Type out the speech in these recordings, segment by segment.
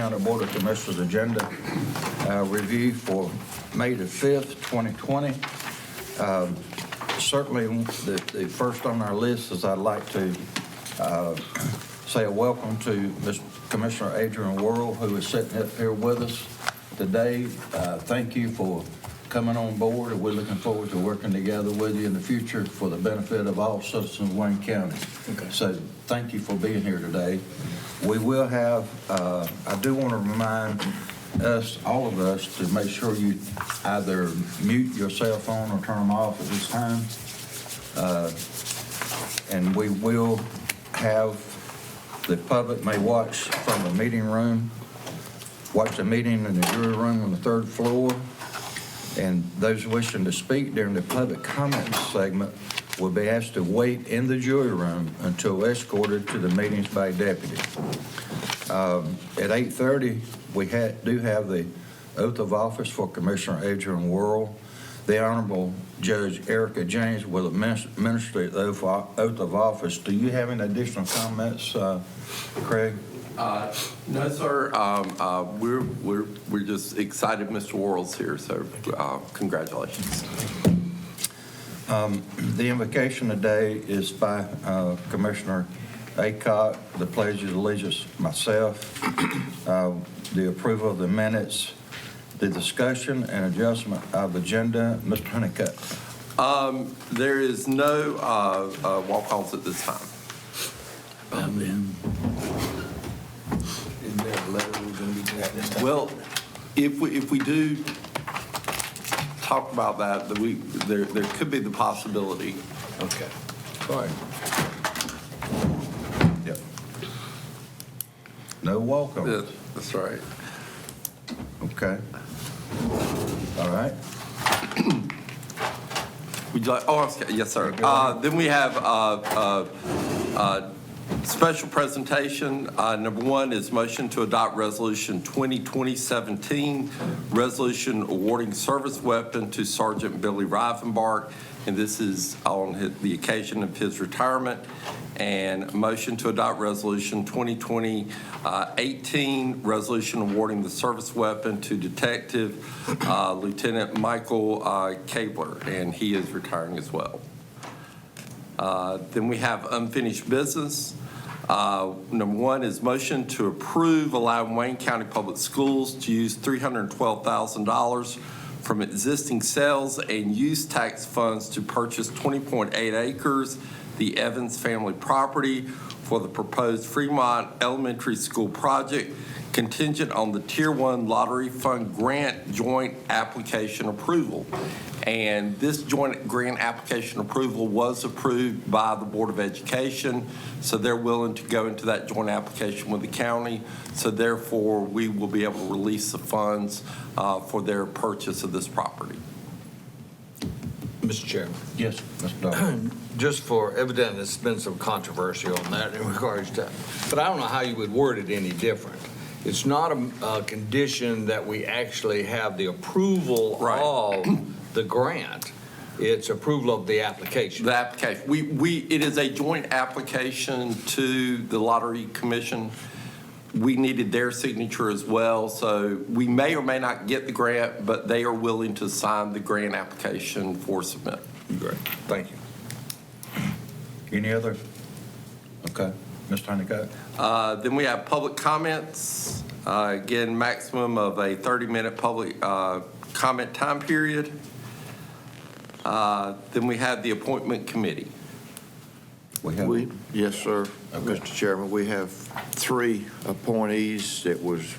County Board of Commissioners agenda review for May the 5th, 2020. Certainly, the first on our list is I'd like to say a welcome to Commissioner Adrian Worrell, who is sitting up here with us today. Thank you for coming on board, and we're looking forward to working together with you in the future for the benefit of all citizens of Wayne County. Okay. So thank you for being here today. We will have, I do want to remind all of us, to make sure you either mute your cell phone or turn them off at this time. And we will have, the public may watch from the meeting room, watch the meeting in the jury room on the 3rd floor. And those wishing to speak during the public comments segment will be asked to wait in the jury room until escorted to the meetings by deputy. At 8:30, we do have the oath of office for Commissioner Adrian Worrell. The Honorable Judge Erica James will administer the oath of office. Do you have any additional comments, Craig? No, sir. We're just excited Mr. Worrell's here, so congratulations. The invocation today is by Commissioner Aycock, the Pledge of Allegiance, myself, the approval of the minutes, the discussion and adjustment of agenda. Mr. Honeycutt. There is no walk-ons at this time. Well, if we do talk about that, there could be the possibility. Okay. All right. Yep. No walk-ons. Yeah, that's right. Okay. All right. Would you like? Oh, yes, sir. Then we have special presentation. Number one is motion to adopt resolution 2020-17, resolution awarding service weapon to Sergeant Billy Rivenbark, and this is on the occasion of his retirement. And motion to adopt resolution 2020-18, resolution awarding the service weapon to Detective Lieutenant Michael Cabler, and he is retiring as well. Then we have unfinished business. Number one is motion to approve allowing Wayne County Public Schools to use $312,000 from existing sales and use tax funds to purchase 20.8 acres, the Evans family property, for the proposed Fremont Elementary School project, contingent on the Tier 1 Lottery Fund grant joint application approval. And this joint grant application approval was approved by the Board of Education, so they're willing to go into that joint application with the county. So therefore, we will be able to release the funds for their purchase of this property. Mr. Chairman. Yes, Mr. Dodd. Just for evident, there's been some controversy on that in regards to, but I don't know how you would word it any different. It's not a condition that we actually have the approval of the grant. It's approval of the application. The application. It is a joint application to the Lottery Commission. We needed their signature as well, so we may or may not get the grant, but they are willing to sign the grant application for submit. Great. Thank you. Any other? Okay. Mr. Honeycutt. Then we have public comments. Again, maximum of a 30-minute public comment time period. Then we have the appointment committee. Yes, sir. Okay. Mr. Chairman, we have 3 appointees that was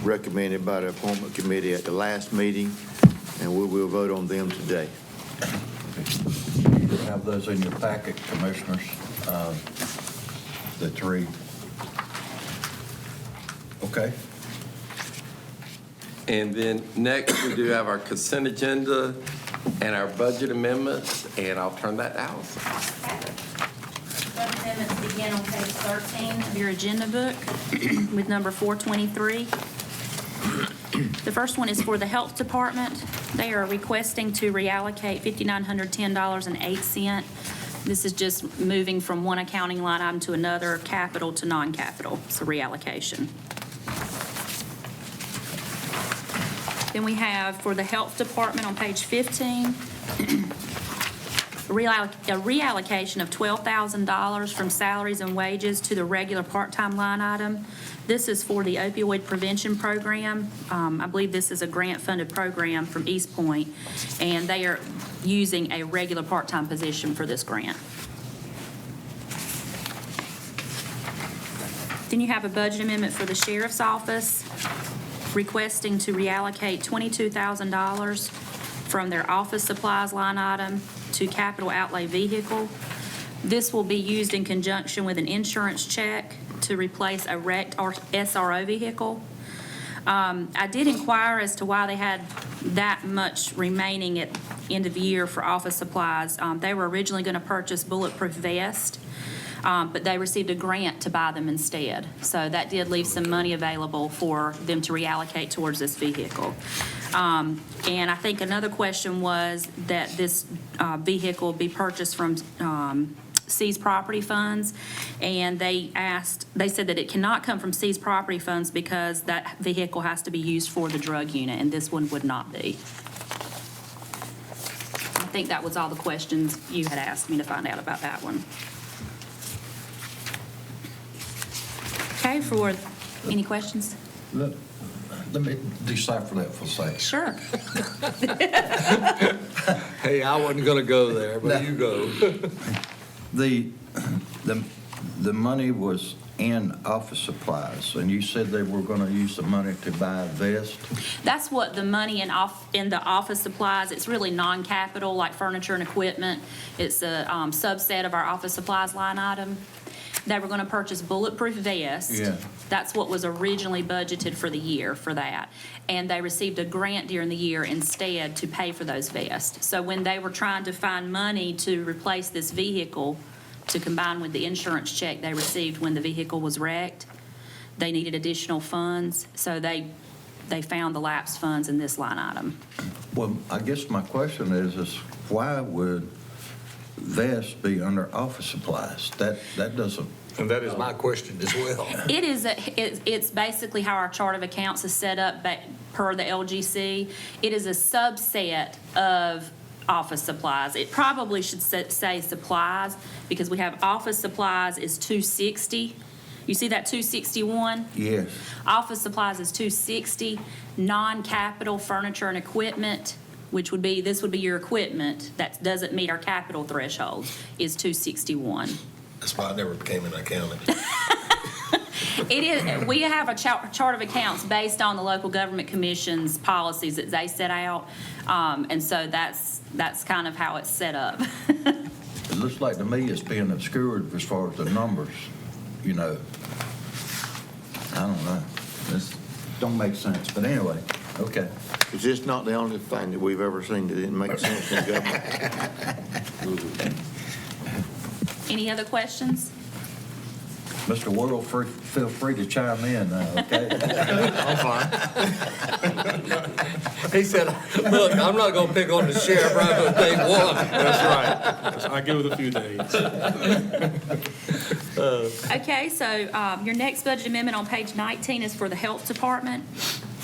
recommended by the appointment committee at the last meeting, and we will vote on them today. You have those in your packet, commissioners. The 3. Okay. And then next, we do have our consent agenda and our budget amendments, and I'll turn that to Allison. Budget amendments begin on page 13 of your agenda book with number 423. The first one is for the Health Department. They are requesting to reallocate $5,910.08. This is just moving from one accounting line item to another, capital to non-capital. It's a reallocation. Then we have for the Health Department on page 15, a reallocation of $12,000 from salaries and wages to the regular part-time line item. This is for the opioid prevention program. I believe this is a grant-funded program from East Point, and they are using a regular part-time position for this grant. Then you have a budget amendment for the sheriff's office, requesting to reallocate $22,000 from their office supplies line item to capital outlay vehicle. This will be used in conjunction with an insurance check to replace a wrecked SRO vehicle. I did inquire as to why they had that much remaining at end of year for office supplies. They were originally going to purchase bulletproof vests, but they received a grant to buy them instead. So that did leave some money available for them to reallocate towards this vehicle. And I think another question was that this vehicle be purchased from seized property funds, and they said that it cannot come from seized property funds because that vehicle has to be used for the drug unit, and this one would not be. I think that was all the questions you had asked me to find out about that one. Okay, for any questions? Let me decipher that for a second. Sure. Hey, I wasn't gonna go there, but you go. The money was in office supplies, and you said they were gonna use the money to buy a vest? That's what the money in the office supplies, it's really non-capital, like furniture and equipment. It's a subset of our office supplies line item. They were gonna purchase bulletproof vests. Yeah. That's what was originally budgeted for the year for that. And they received a grant during the year instead to pay for those vests. So when they were trying to find money to replace this vehicle, to combine with the insurance check they received when the vehicle was wrecked, they needed additional funds. So they found the lapsed funds in this line item. Well, I guess my question is why would vests be under office supplies? That doesn't. And that is my question as well. It's basically how our chart of accounts is set up per the LGC. It is a subset of office supplies. It probably should say supplies, because we have office supplies is 260. You see that 261? Yes. Office supplies is 260. Non-capital furniture and equipment, which would be, this would be your equipment that doesn't meet our capital thresholds, is 261. That's why I never became an accountant. It is, we have a chart of accounts based on the local government commission's policies that they set out. And so that's kind of how it's set up. It looks like to me it's being obscured as far as the numbers, you know. I don't know. This don't make sense, but anyway, okay. Is this not the only thing that we've ever seen that didn't make sense in government? Any other questions? Mr. Worrell, feel free to chime in now, okay? I'm fine. He said, look, I'm not gonna pick on the sheriff right on day one. That's right. I give it a few days. Okay, so your next budget amendment on page 19 is for the Health Department.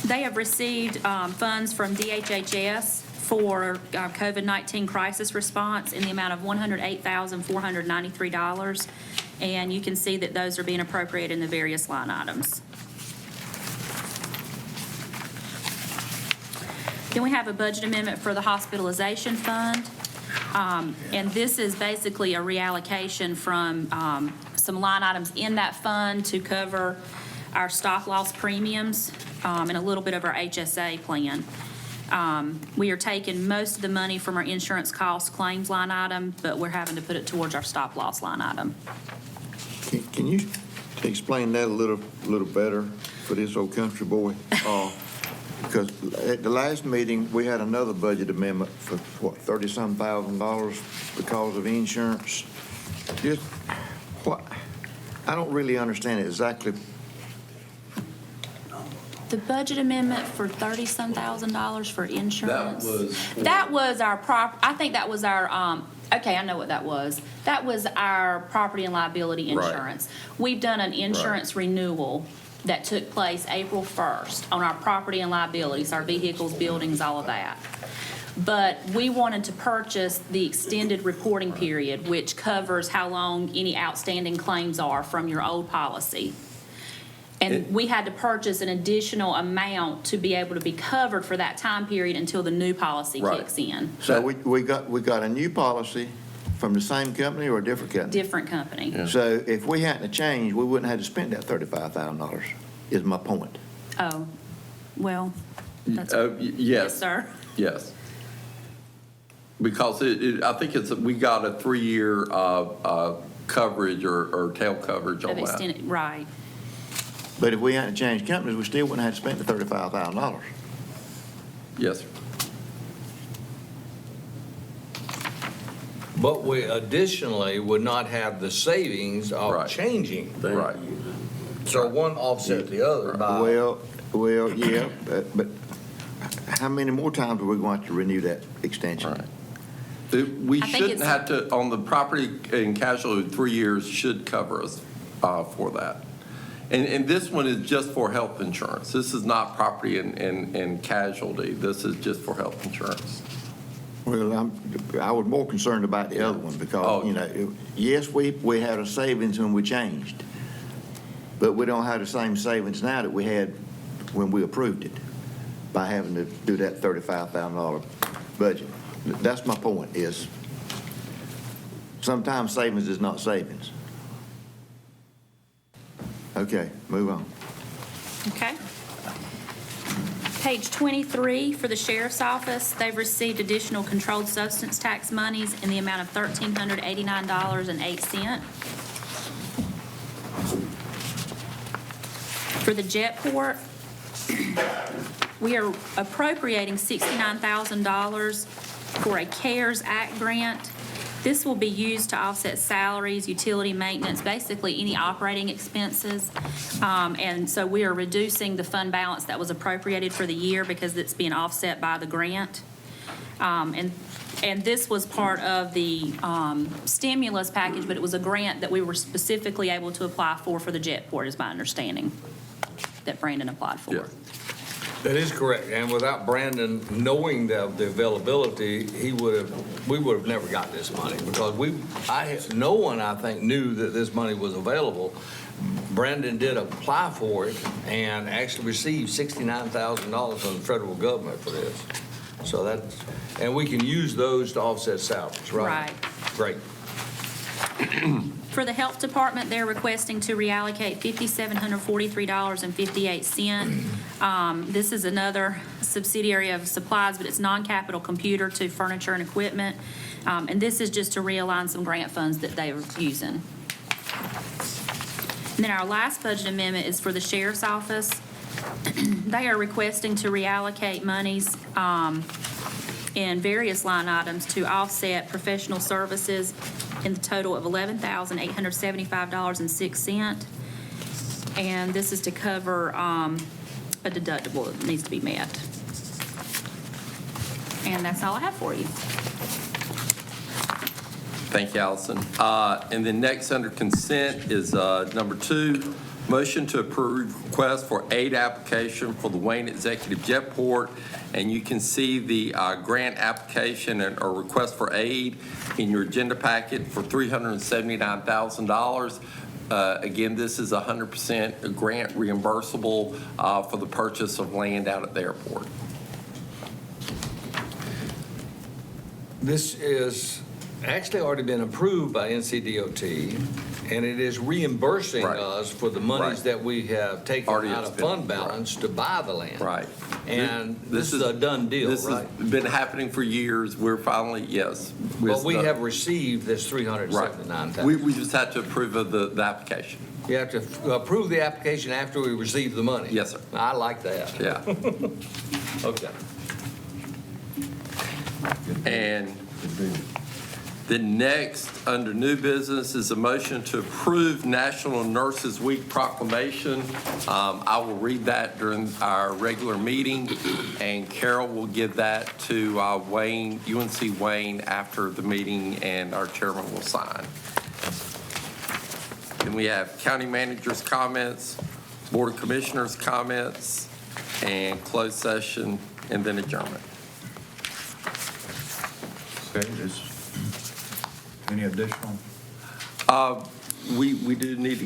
They have received funds from DHHS for COVID-19 crisis response in the amount of $108,493. And you can see that those are being appropriated in the various line items. Then we have a budget amendment for the hospitalization fund. And this is basically a reallocation from some line items in that fund to cover our stop loss premiums and a little bit of our HSA plan. We are taking most of the money from our insurance cost claims line item, but we're having to put it towards our stop loss line item. Can you explain that a little better for this old country boy? Because at the last meeting, we had another budget amendment for, what, $30-some thousand because of insurance. Just what? I don't really understand exactly. The budget amendment for $30-some thousand for insurance. That That was our I think that was our, okay, I know what that was. That was our property and liability Right. insurance. We've done an insurance renewal that took place April 1st on our property and liabilities, our vehicles, buildings, all of that. But we wanted to purchase the extended reporting period, which covers how long any outstanding claims are from your old policy. And we had to purchase an additional amount to be able to be covered for that time period until the new policy Right. kicks in. So we got a new policy from the same company or a different company? Different company. So if we hadn't changed, we wouldn't have to spend that $35,000, is my point. Oh, well, that's, Yes. yes, sir. Yes. Because I think we got a 3-year coverage or tail coverage on Of that. extended, right. But if we hadn't changed companies, we still wouldn't have to spend the $35,000. Yes, sir. But we additionally would not have the savings of Right. changing. Right. So one offset the other by. Well, yeah, but how many more times are we going to have to renew that extension? Right. We I think shouldn't it's- have to, on the property and casualty, 3 years should cover us for that. And this one is just for health insurance. This is not property and casualty. This is just for health insurance. Well, I was more concerned about the other one Oh. because, yes, we had a savings when we changed, but we don't have the same savings now that we had when we approved it by having to do that $35,000 budget. That's my point is sometimes savings is not savings. Okay, move on. Okay. Page 23 for the sheriff's office, they've received additional controlled substance tax monies in the amount of $1,389.08. For the Jetport, we are appropriating $69,000 for a CARES Act grant. This will be used to offset salaries, utility maintenance, basically any operating expenses. And so we are reducing the fund balance that was appropriated for the year because it's being offset by the grant. And this was part of the stimulus package, but it was a grant that we were specifically able to apply for the Jetport, is my understanding, that Brandon applied for. Yeah. That is correct, and without Brandon knowing the availability, we would have never got this money, because no one, I think, knew that this money was available. Brandon did apply for it and actually received $69,000 from the federal government for this. So and we can use those to offset salaries, right? Right. Great. For the health department, they're requesting to reallocate $5,743.58. This is another subsidiary of supplies, but it's non-capital computer to furniture and equipment. And this is just to realign some grant funds that they are using. And then our last budget amendment is for the sheriff's office. They are requesting to reallocate monies in various line items to offset professional services in the total of $11,875.06. And this is to cover a deductible that needs to be met. And that's all I have for you. Thank you, Allison. And then next under consent is number 2, motion to approve request for aid application for the Wayne Executive Jetport. And you can see the grant application or request for aid in your agenda packet for $379,000. Again, this is 100% grant reimbursable for the purchase of land out at the airport. This is actually already been approved by NCDOT, and it is reimbursing Right. us for the monies Right. that we have taken Already out of expended, fund balance to buy the land. Right. And this is a done deal, This right? has been happening for years. We're finally, yes. But we have received this Right. $379,000. We just had to approve of the application. You have to approve the application after we receive the money. Yes, sir. I like that. Yeah. Okay. And the next, under new business, is a motion to approve National Nurses Week proclamation. I will read that during our regular meeting, and Carol will give that to Wayne, UNC Wayne, after the meeting, and our chairman will sign. Then we have county manager's comments, Board of Commissioners comments, and closed session, and then adjournment. Okay, any additional? We do need to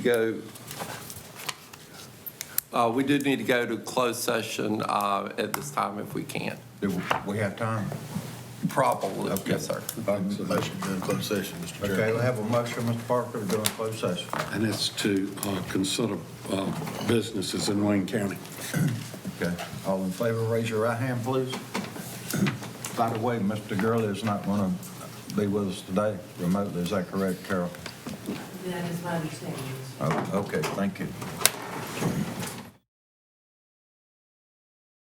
go to closed session at this time if we can. Do we have time? Probably, Okay. yes, sir. Motion to go in closed session, Mr. Chairman. Okay, we'll have a motion, Mr. Parker, to go in closed session. And it's to consider businesses in Wayne County. Okay, all in favor, raise your right hand, please. By the way, Mr. Gurley is not going to be with us today remotely, is that correct, Carol? That is my understanding. Oh, okay, thank you.